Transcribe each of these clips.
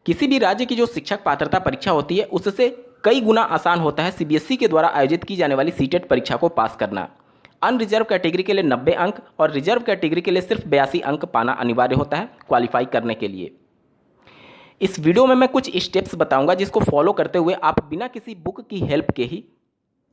किसी भी राज्य की जो शिक्षक पात्रता परीक्षा होती है उससे कई गुना आसान होता है सीबीएसई के द्वारा आयोजित की जाने वाली सीटेट परीक्षा को पास करना। अनरिजर्व कैटेगरी के लिए 90 अंक और रिजर्व कैटेगरी के लिए सिर्फ 82 अंक पाना अनिवार्य होता है क्वालिफाई करने के लिए। इस वीडियो में मैं कुछ स्टेप्स बताऊंगा जिसको फॉलो करते हुए आप बिना किसी बुक की हेल्प के ही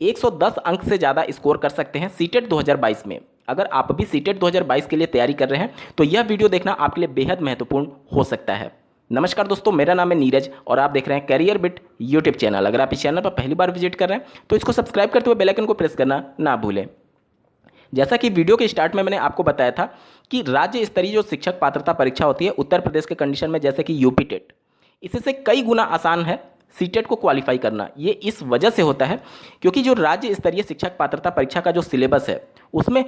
110 अंक से ज़्यादा स्कोर कर सकते हैं सीटेट 2022 में। अगर आप भी सीटेट 2022 के लिए तैयारी कर रहे हैं तो यह वीडियो देखना आपके लिए बेहद महत्वपूर्ण हो सकता है। नमस्कार दोस्तों, मेरा नाम है नीरज और आप देख रहे हैं करियर बिट यूट्यूब चैनल। अगर आप इस चैनल पर पहली बार विजिट कर रहे हैं तो इसको सब्सक्राइब करते हुए बेल आइकन को प्रेस करना ना भूलें। जैसा कि वीडियो के स्टार्ट में मैंने आपको बताया था कि राज्य स्तरीय जो शिक्षक पात्रता परीक्षा होती है उत्तर प्रदेश के कंडीशन में, जैसे कि यूपी टेट, इससे कई गुना आसान है सीटेट को क्वालिफाई करना। ये इस वजह से होता है क्योंकि जो राज्य स्तरीय शिक्षक पात्रता परीक्षा का जो सिलेबस है उसमें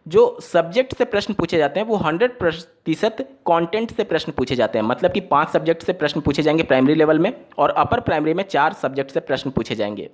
जो सब्जेक्ट से प्रश्न पूछे जाते हैं वो 100% कंटेंट से प्रश्न पूछे जाते हैं। मतलब कि 5 सब्जेक्ट से प्रश्न पूछे जाएंगे प्राइमरी लेवल में और अपर प्राइमरी में 4 सब्जेक्ट से प्रश्न पूछे जाएंगे।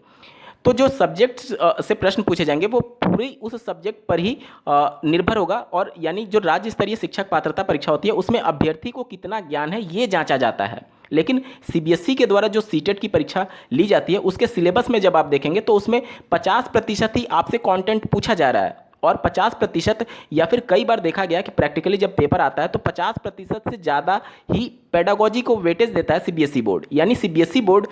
तो जो सब्जेक्ट से प्रश्न पूछे जाएंगे वो पूरी उस सब्जेक्ट पर ही निर्भर होगा, और यानी जो राज्य स्तरीय शिक्षक पात्रता परीक्षा होती है उसमें अभ्यर्थी को कितना ज्ञान है ये जांचा जाता है। लेकिन सीबीएसई के द्वारा जो सीटेट की परीक्षा ली जाती है उसके सिलेबस में जब आप देखेंगे तो उसमें 50% ही आपसे कंटेंट पूछा जा रहा है, और 50% या फिर कई बार देखा गया कि प्रैक्टिकली जब पेपर आता है तो 50% से ज़्यादा ही पेडागोजी को वेटेज देता है सीबीएसई बोर्ड। यानी सीबीएसई बोर्ड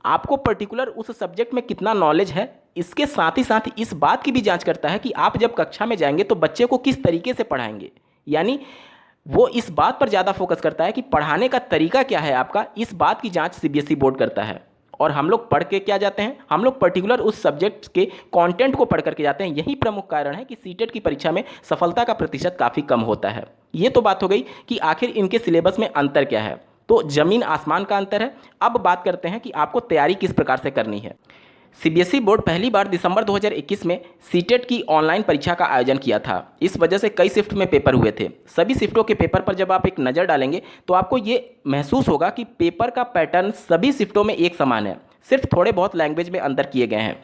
आपको पर्टिकुलर उस सब्जेक्ट में कितना नॉलेज है, इसके साथ ही इस बात की भी जांच करता है कि आप जब कक्षा में जाएंगे तो बच्चे को किस तरीके से पढ़ाएंगे। यानी वो इस बात पर ज़्यादा फोकस करता है कि पढ़ाने का तरीका क्या है आपका, इस बात की जांच सीबीएसई बोर्ड करता है। और हम लोग पढ़ के क्या जाते हैं, हम लोग पर्टिकुलर उस सब्जेक्ट के कंटेंट को पढ़ करके जाते हैं। यही प्रमुख कारण है कि सीटेट की परीक्षा में सफलता का प्रतिशत काफ़ी कम होता है। ये तो बात हो गई कि आखिर इनके सिलेबस में अंतर क्या है, तो ज़मीन आसमान का अंतर है। अब बात करते हैं कि आपको तैयारी किस प्रकार से करनी है। सीबीएसई बोर्ड पहली बार दिसंबर 2021 में सीटेट की ऑनलाइन परीक्षा का आयोजन किया था। इस वजह से कई शिफ्ट में पेपर हुए थे। सभी शिफ्टों के पेपर पर जब आप एक नज़र डालेंगे तो आपको ये महसूस होगा कि पेपर का पैटर्न सभी शिफ्टों में एक समान है, सिर्फ थोड़े बहुत लैंग्वेज में अंतर किए गए हैं।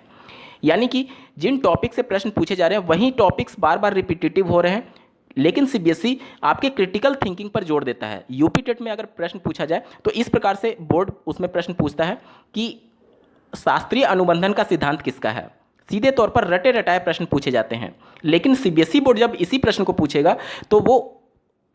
यानी कि जिन टॉपिक से प्रश्न पूछे जा रहे हैं वही टॉपिक्स बार बार रिपीटेटिव हो रहे हैं, लेकिन सीबीएसई आपके क्रिटिकल थिंकिंग पर जोर देता है। यूपी टेट में अगर प्रश्न पूछा जाए तो इस प्रकार से बोर्ड उसमें प्रश्न पूछता है कि शास्त्रीय अनुबंधन का सिद्धांत किसका है। सीधे तौर पर रटे रटाए प्रश्न पूछे जाते हैं। लेकिन सीबीएसई बोर्ड जब इसी प्रश्न को पूछेगा तो वो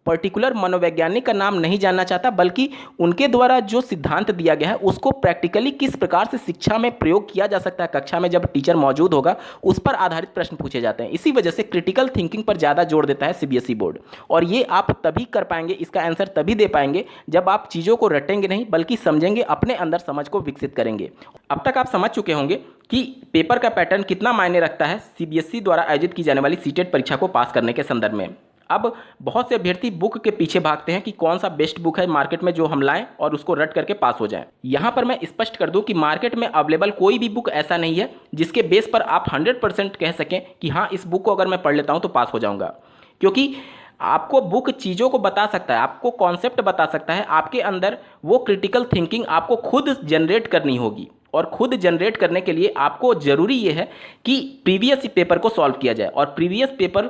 पर्टिकुलर मनोवैज्ञानिक का नाम नहीं जानना चाहता, बल्कि उनके द्वारा जो सिद्धांत दिया गया है उसको प्रैक्टिकली किस प्रकार से शिक्षा में प्रयोग किया जा सकता है, कक्षा में जब टीचर मौजूद होगा उस पर आधारित प्रश्न पूछे जाते हैं। इसी वजह से क्रिटिकल थिंकिंग पर ज़्यादा जोर देता है सीबीएसई बोर्ड, और ये आप तभी कर पाएंगे, इसका आंसर तभी दे पाएंगे जब आप चीज़ों को रटेंगे नहीं बल्कि समझेंगे, अपने अंदर समझ को विकसित करेंगे। अब तक आप समझ चुके होंगे कि पेपर का पैटर्न कितना मायने रखता है सीबीएसई द्वारा आयोजित की जाने वाली सीटेट परीक्षा को पास करने के संदर्भ में। अब बहुत से अभ्यर्थी बुक के पीछे भागते हैं कि कौन सा बेस्ट बुक है मार्केट में जो हम लाएं और उसको रट करके पास हो जाएं। यहां पर मैं स्पष्ट कर दूं कि मार्केट में अवेलेबल कोई भी बुक ऐसा नहीं है जिसके बेस पर आप 100% कह सकें कि हाँ इस बुक को अगर मैं पढ़ लेता हूं तो पास हो जाऊंगा। क्योंकि आपको बुक चीज़ों को बता सकता है, आपको कॉन्सेप्ट बता सकता है, आपके अंदर वो क्रिटिकल थिंकिंग आपको खुद जनरेट करनी होगी, और खुद जनरेट करने के लिए आपको ज़रूरी ये है कि प्रीवियस पेपर को सॉल्व किया जाए। और प्रीवियस पेपर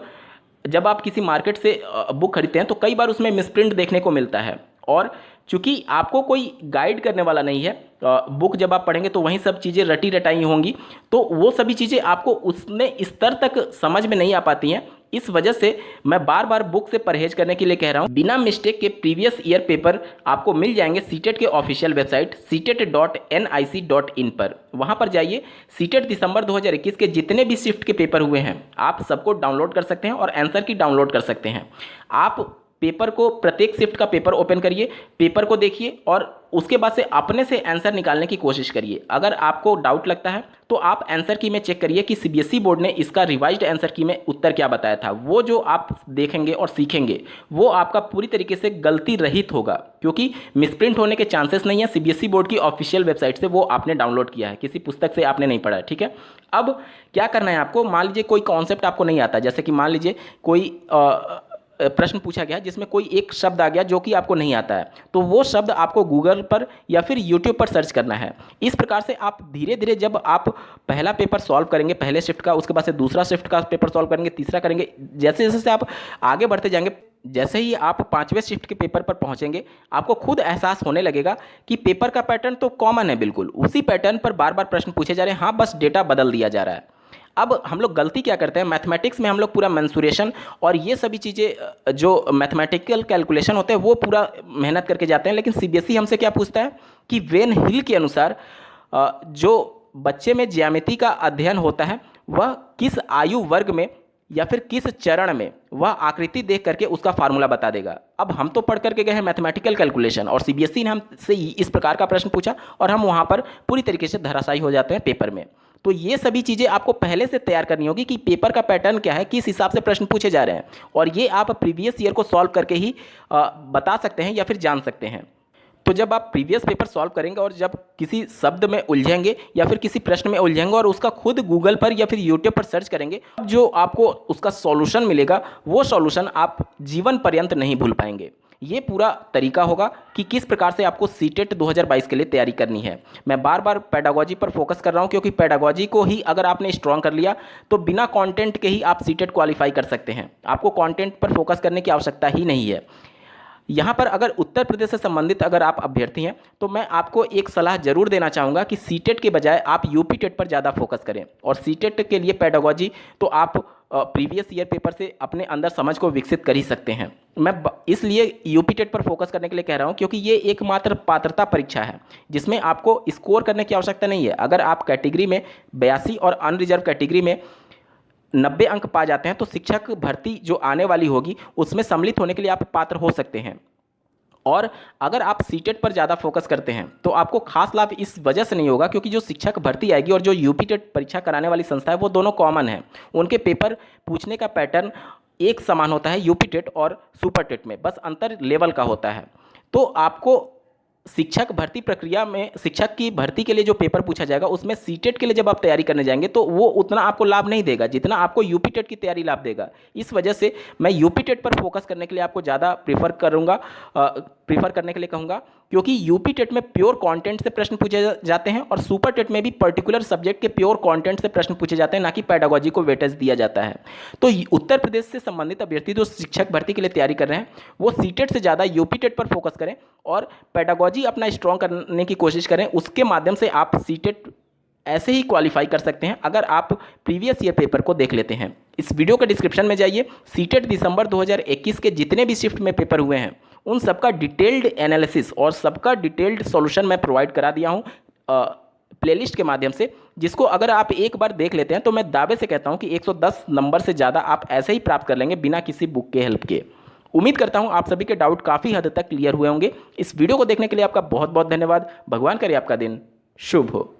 जब आप किसी मार्केट से बुक खरीदते हैं तो कई बार उसमें मिसप्रिंट देखने को मिलता है, और चूंकि आपको कोई गाइड करने वाला नहीं है, बुक जब आप पढ़ेंगे तो वहीं सब चीज़ें रटी रटाई होंगी, तो वो सभी चीज़ें आपको उसने स्तर तक समझ में नहीं आ पाती हैं। इस वजह से मैं बार बार बुक से परहेज करने के लिए कह रहा हूँ। बिना मिस्टेक के प्रीवियस ईयर पेपर आपको मिल जाएंगे सीटेट के ऑफिशियल वेबसाइट setet.nic.in पर। वहाँ पर जाइए, सीटेट दिसंबर 2021 के जितने भी शिफ्ट के पेपर हुए हैं आप सबको डाउनलोड कर सकते हैं और आंसर की डाउनलोड कर सकते हैं। आप पेपर को, प्रत्येक शिफ्ट का पेपर ओपन करिए, पेपर को देखिए और उसके बाद से अपने से आंसर निकालने की कोशिश करिए। अगर आपको डाउट लगता है तो आप आंसर की में चेक करिए कि सीबीएसई बोर्ड ने इसका रिवाइज्ड आंसर की में उत्तर क्या बताया था। वो जो आप देखेंगे और सीखेंगे वो आपका पूरी तरीके से गलती रहित होगा, क्योंकि मिसप्रिंट होने के चांसेस नहीं है। सीबीएसई बोर्ड की ऑफिशियल वेबसाइट से वो आपने डाउनलोड किया है, किसी पुस्तक से आपने नहीं पढ़ा है, ठीक है। अब क्या करना है आपको, मान लीजिए कोई कॉन्सेप्ट आपको नहीं आता, जैसे कि मान लीजिए कोई प्रश्न पूछा गया जिसमें कोई एक शब्द आ गया जो कि आपको नहीं आता है, तो वो शब्द आपको गूगल पर या फिर यूट्यूब पर सर्च करना है। इस प्रकार से आप धीरे धीरे जब आप पहला पेपर सॉल्व करेंगे पहले शिफ्ट का, उसके बाद से दूसरा शिफ्ट का पेपर सॉल्व करेंगे, तीसरा करेंगे, जैसे जैसे आप आगे बढ़ते जाएंगे, जैसे ही आप 5वें शिफ्ट के पेपर पर पहुंचेंगे, आपको खुद एहसास होने लगेगा कि पेपर का पैटर्न तो कॉमन है, बिल्कुल उसी पैटर्न पर बार बार प्रश्न पूछे जा रहे हैं, हाँ बस डेटा बदल दिया जा रहा है। अब हम लोग गलती क्या करते हैं, मैथमेटिक्स में हम लोग पूरा मेंसुरेशन और ये सभी चीज़ें जो मैथमेटिकल कैलकुलेशन होते हैं वो पूरा मेहनत करके जाते हैं, लेकिन सीबीएसई हमसे क्या पूछता है कि वेन हिल के अनुसार जो बच्चे में ज्यामिति का अध्ययन होता है वह किस आयु वर्ग में या फिर किस चरण में वह आकृति देख करके उसका फार्मूला बता देगा। अब हम तो पढ़ करके गए हैं मैथमेटिकल कैलकुलेशन और सीबीएसई ने हमसे इस प्रकार का प्रश्न पूछा और हम वहाँ पर पूरी तरीके से धराशायी हो जाते हैं पेपर में। तो ये सभी चीज़ें आपको पहले से तैयार करनी होगी कि पेपर का पैटर्न क्या है, किस हिसाब से प्रश्न पूछे जा रहे हैं, और ये आप प्रीवियस ईयर को सॉल्व करके ही बता सकते हैं या फिर जान सकते हैं। तो जब आप प्रीवियस पेपर सॉल्व करेंगे और जब किसी शब्द में उलझेंगे या फिर किसी प्रश्न में उलझेंगे और उसका खुद गूगल पर या फिर यूट्यूब पर सर्च करेंगे, जो आपको उसका सॉल्यूशन मिलेगा वो सॉल्यूशन आप जीवन पर्यंत नहीं भूल पाएंगे। ये पूरा तरीका होगा कि किस प्रकार से आपको सीटेट 2022 के लिए तैयारी करनी है। मैं बार बार पेडागोजी पर फोकस कर रहा हूँ क्योंकि पेडागोजी को ही अगर आपने स्ट्रॉन्ग कर लिया तो बिना कंटेंट के ही आप सीटेट क्वालिफाई कर सकते हैं। आपको कंटेंट पर फोकस करने की आवश्यकता ही नहीं है। यहाँ पर अगर उत्तर प्रदेश से संबंधित अगर आप अभ्यर्थी हैं तो मैं आपको एक सलाह जरूर देना चाहूँगा कि सीटेट के बजाय आप यूपी टेट पर ज़्यादा फोकस करें। और सीटेट के लिए पेडागोजी तो आप प्रीवियस ईयर पेपर से अपने अंदर समझ को विकसित कर ही सकते हैं। मैं इसलिए यूपी टेट पर फोकस करने के लिए कह रहा हूँ क्योंकि ये एकमात्र पात्रता परीक्षा है जिसमें आपको स्कोर करने की आवश्यकता नहीं है। अगर आप कैटेगरी में 82 और अनरिजर्व कैटेगरी में 90 अंक पा जाते हैं तो शिक्षक भर्ती जो आने वाली होगी उसमें सम्मिलित होने के लिए आप पात्र हो सकते हैं। और अगर आप सीटेट पर ज़्यादा फोकस करते हैं तो आपको खास लाभ इस वजह से नहीं होगा क्योंकि जो शिक्षक भर्ती आएगी और जो यूपी टेट परीक्षा कराने वाली संस्था है वो दोनों कॉमन है। उनके पेपर पूछने का पैटर्न एक समान होता है यूपी टेट और सुपर टेट में, बस अंतर लेवल का होता है। तो आपको शिक्षक भर्ती प्रक्रिया में शिक्षक की भर्ती के लिए जो पेपर पूछा जाएगा उसमें सीटेट के लिए जब आप तैयारी करने जाएंगे तो वो उतना आपको लाभ नहीं देगा जितना आपको यूपी टेट की तैयारी लाभ देगा। इस वजह से मैं यूपी टेट पर फोकस करने के लिए आपको ज़्यादा प्रीफर करने के लिए कहूँगा क्योंकि यूपी टेट में प्योर कंटेंट से प्रश्न पूछे जाते हैं और सुपर टेट में भी पर्टिकुलर सब्जेक्ट के प्योर कंटेंट से प्रश्न पूछे जाते हैं, ना कि पेडागोजी को वेटेज दिया जाता है। तो उत्तर प्रदेश से संबंधित अभ्यर्थी जो शिक्षक भर्ती के लिए तैयारी कर रहे हैं वो सीटेट से ज़्यादा यूपी टेट पर फोकस करें और पेडागोजी अपना स्ट्रॉन्ग करने की कोशिश करें। उसके माध्यम से आप सीटेट ऐसे ही क्वालिफाई कर सकते हैं अगर आप प्रीवियस ईयर पेपर को देख लेते हैं। इस वीडियो के डिस्क्रिप्शन में जाइए, सीटेट दिसंबर 2021 के जितने भी शिफ्ट में पेपर हुए हैं उन सबका डिटेल्ड एनालिसिस और सबका डिटेल्ड सॉल्यूशन मैं प्रोवाइड करा दिया हूँ प्लेलिस्ट के माध्यम से, जिसको अगर आप एक बार देख लेते हैं तो मैं दावे से कहता हूँ कि 110 नंबर से ज़्यादा आप ऐसे ही प्राप्त कर लेंगे बिना किसी बुक के हेल्प के। उम्मीद करता हूँ आप सभी के डाउट काफ़ी हद तक क्लियर हुए होंगे। इस वीडियो को देखने के लिए आपका बहुत बहुत धन्यवाद। भगवान करे आपका दिन शुभ हो।